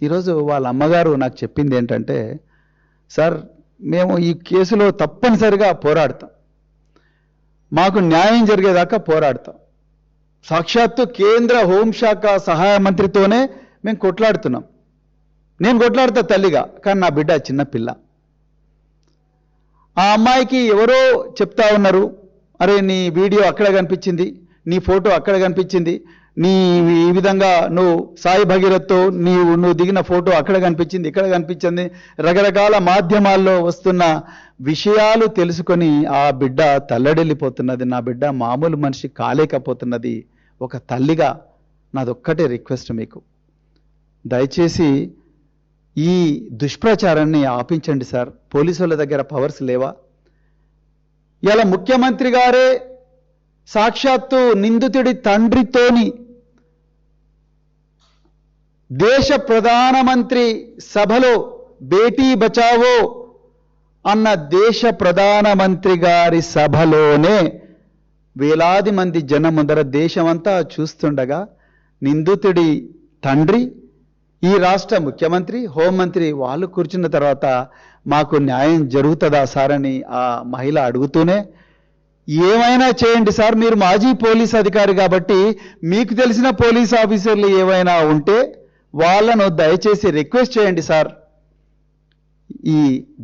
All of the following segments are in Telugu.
ఈరోజు వాళ్ళ అమ్మగారు నాకు చెప్పింది ఏంటంటే, సార్ మేము ఈ కేసులో తప్పనిసరిగా పోరాడతాం, మాకు న్యాయం జరిగేదాకా పోరాడతాం. సాక్షాత్తు కేంద్ర హోంశాఖ సహాయ మంత్రితోనే మేము కొట్లాడుతున్నాం. నేను కొట్లాడుతా తల్లిగా, కానీ నా బిడ్డ చిన్న పిల్ల. ఆ అమ్మాయికి ఎవరో చెప్తా ఉన్నారు, అరే నీ వీడియో అక్కడ కనిపించింది, నీ ఫోటో అక్కడ కనిపించింది, నీ ఈ విధంగా నువ్వు సాయి భగీరథ్తో నువ్వు దిగిన ఫోటో అక్కడ కనిపించింది, ఇక్కడ కనిపించింది, రకరకాల మాధ్యమాల్లో వస్తున్న విషయాలు తెలుసుకొని ఆ బిడ్డ తల్లడిల్లిపోతున్నది. నా బిడ్డ మామూలు మనిషి కాలేకపోతున్నది. ఒక తల్లిగా నాదొక్కటే రిక్వెస్ట్ మీకు, దయచేసి ఈ దుష్ప్రచారాన్ని ఆపించండి సార్. పోలీసుల దగ్గర పవర్స్ లేవా? ఇలా ముఖ్యమంత్రి గారే సాక్షాత్తు నిందితుడి తండ్రితోని దేశ ప్రధానమంత్రి సభలో బేటీ బచావో అన్న దేశ ప్రధానమంత్రి గారి సభలోనే వేలాది మంది జనం ముందర దేశమంతా చూస్తుండగా నిందితుడి తండ్రి, ఈ రాష్ట్ర ముఖ్యమంత్రి, హోంమంత్రి వాళ్ళు కూర్చున్న తర్వాత మాకు న్యాయం జరుగుతుందా సార్ అని ఆ మహిళ అడుగుతూనే, ఏమైనా చేయండి సార్, మీరు మాజీ పోలీస్ అధికారి కాబట్టి మీకు తెలిసిన పోలీస్ ఆఫీసర్లు ఏవైనా ఉంటే వాళ్ళను దయచేసి రిక్వెస్ట్ చేయండి సార్, ఈ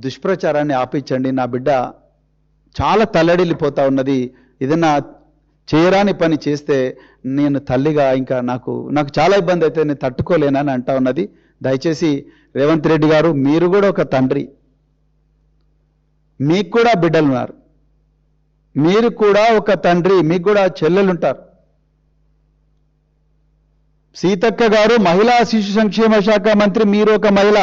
దుష్ప్రచారాన్ని ఆపించండి, నా బిడ్డ చాలా తల్లడిల్లిపోతా ఉన్నది, ఏదన్నా చేయరాని పని చేస్తే నేను తల్లిగా ఇంకా నాకు చాలా ఇబ్బంది అయితే నేను తట్టుకోలేనని అంటా ఉన్నది. దయచేసి రేవంత్ రెడ్డి గారు, మీరు కూడా ఒక తండ్రి, మీకు కూడా బిడ్డలు ఉన్నారు, మీరు కూడా ఒక తండ్రి, మీకు కూడా చెల్లెలుంటారు. సీతక్క గారు మహిళా శిశు సంక్షేమ శాఖ మంత్రి, మీరు ఒక మహిళ.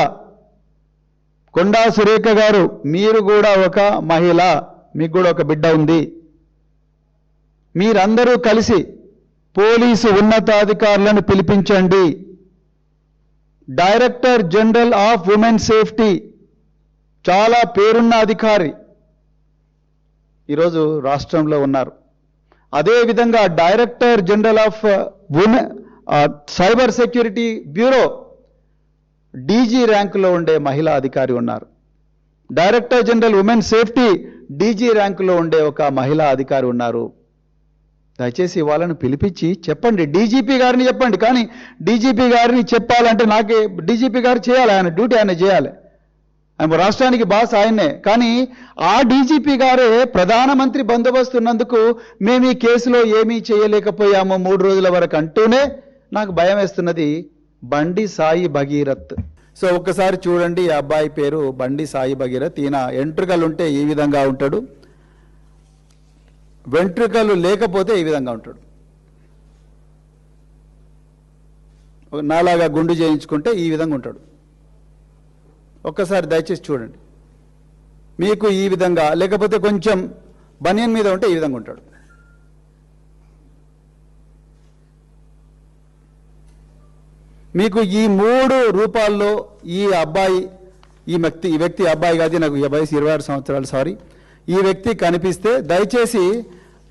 కొండా సురేఖ గారు, మీరు కూడా ఒక మహిళ, మీకు కూడా ఒక బిడ్డ ఉంది. మీరందరూ కలిసి పోలీసు ఉన్నతాధికారులను పిలిపించండి. Director general of women safety చాలా పేరున్న అధికారి ఈరోజు రాష్ట్రంలో ఉన్నారు. అదేవిధంగా director general of cyber security bureau DG ర్యాంకులో ఉండే మహిళా అధికారి ఉన్నారు. Director general women safety DG ర్యాంకులో ఉండే ఒక మహిళా అధికారి ఉన్నారు. దయచేసి వాళ్ళను పిలిపించి చెప్పండి, డీజీపీ గారిని చెప్పండి. కానీ డీజీపీ గారిని చెప్పాలంటే నాకే డీజీపీ గారు చేయాలి, ఆయన డ్యూటీ ఆయన చేయాలి, ఆయన రాష్ట్రానికి బాస్ ఆయన్నే. కానీ ఆ డీజీపీ గారే ప్రధానమంత్రి బందోబస్తు ఉన్నందుకు మేము ఈ కేసులో ఏమీ చేయలేకపోయాము 3 రోజుల వరకు అంటూనే నాకు భయం వేస్తున్నది. బండి సాయి భగీరథ్. సో ఒక్కసారి చూడండి, ఈ అబ్బాయి పేరు బండి సాయి భగీరథ్. ఈయన ఎంట్రుకలు ఉంటే ఈ విధంగా ఉంటాడు, వెంట్రుకలు లేకపోతే ఈ విధంగా ఉంటాడు. నాలాగా గుండు చేయించుకుంటే ఈ విధంగా ఉంటాడు. ఒక్కసారి దయచేసి చూడండి, మీకు ఈ విధంగా, లేకపోతే కొంచెం బనియన్ మీద ఉంటే ఈ విధంగా ఉంటాడు. మీకు ఈ 3 రూపాల్లో ఈ అబ్బాయి, ఈ వ్యక్తి అబ్బాయి కాదు, నాకు వయసు 26 సంవత్సరాలు, సారీ, ఈ వ్యక్తి కనిపిస్తే దయచేసి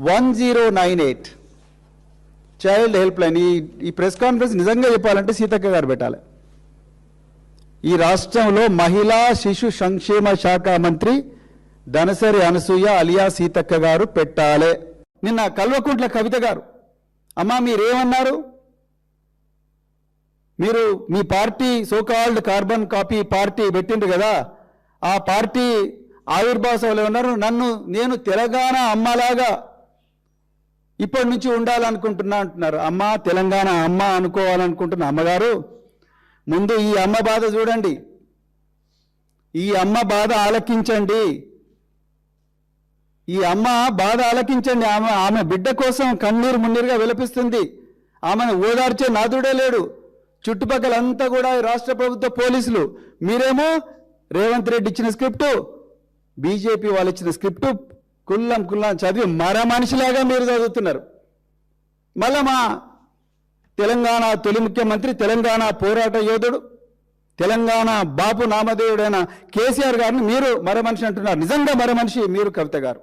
1098 చైల్డ్ హెల్ప్ లైన్, ఈ ప్రెస్ కాన్ఫరెన్స్ నిజంగా చెప్పాలంటే సీతక్క గారు పెట్టాలి. ఈ రాష్ట్రంలో మహిళా శిశు సంక్షేమ శాఖ మంత్రి దనసరి అనసూయ అలియా సీతక్క గారు పెట్టాలి. నిన్న కల్వకుంట్ల కవిత గారు, అమ్మా మీరేమన్నారు, మీరు మీ party so called carbon copy party పెట్టిండ్రు కదా, ఆ పార్టీ ఆవిర్భావ సభలో ఉన్నారు, నేను తెలంగాణ అమ్మలాగా ఇప్పటి నుంచి ఉండాలనుకుంటున్నా అంటున్నారు. అమ్మ తెలంగాణ అమ్మ అనుకోవాలనుకుంటున్న అమ్మగారు, ముందు ఈ అమ్మ బాధ చూడండి, ఈ అమ్మ బాధ ఆలకించండి, ఈ అమ్మ బాధ ఆలకించండి. ఆమె బిడ్డ కోసం కన్నీరు మున్నీరుగా విలపిస్తుంది. ఆమెను ఓదార్చే నాదుడే లేడు. చుట్టుపక్కలంతా కూడా రాష్ట్ర ప్రభుత్వ పోలీసులు, మీరేమో రేవంత్ రెడ్డి ఇచ్చిన స్క్రిప్టు, బీజేపీ వాళ్ళు ఇచ్చిన స్క్రిప్టు కుల్లం చదివి మర మనిషిలాగా మీరు చదువుతున్నారు. మళ్ళా మా తెలంగాణ తొలి ముఖ్యమంత్రి, తెలంగాణ పోరాట యోధుడు, తెలంగాణ బాపు నామధేయుడైన కేసీఆర్ గారిని మీరు మర మనిషి అంటున్నారు. నిజంగా మర మనిషి మీరు కవిత గారు.